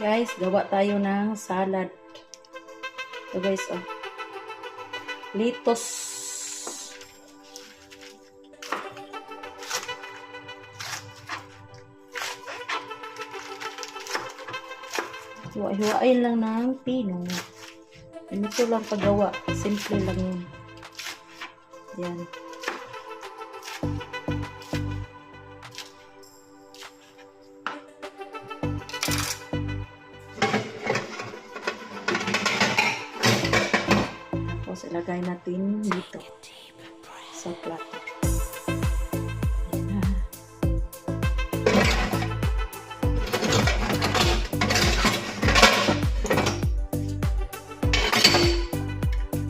Guys, gawa tayo ng salad. Ito guys, oh. Litos. Hiwa-hiwain lang ng pino. Ganito lang paggawa. Simple lang yun. Yan. Tapos ilagay natin dito sa plato.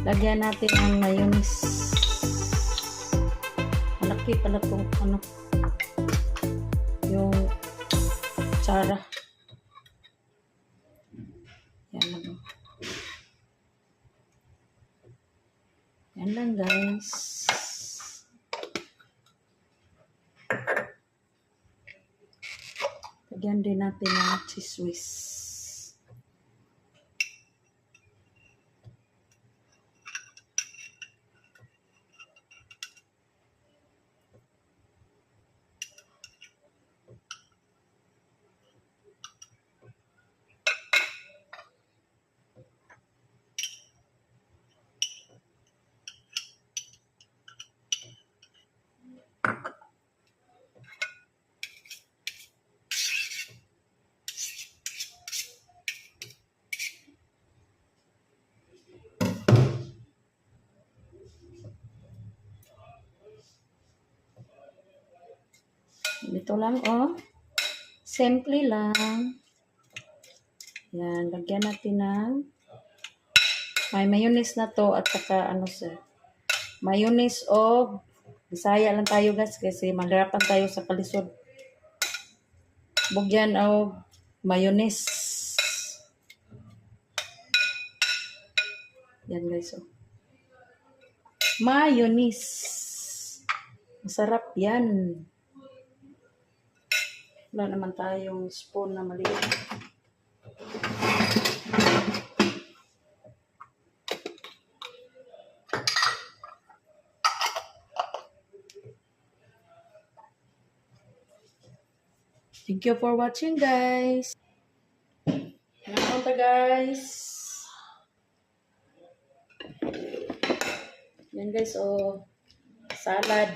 Lagyan natin ang mayonnaise. Malaki pala itong yung tsara. Yan lang. Yan lang guys. Lagyan din natin ng cheese whiz. Dito lang, oh. Simple lang. Yan, lagyan natin ng may mayonnaise na to at saka ano sir. Mayonnaise o Bisaya lang tayo guys kasi mahirapan tayo sa kalisod. Bugyan o mayonnaise. Yan guys, oh. Mayonnaise. Masarap yan. Wala naman tayong spoon na maliit. Thank you for watching guys. Nakunta guys. Yan guys, oh. Salad.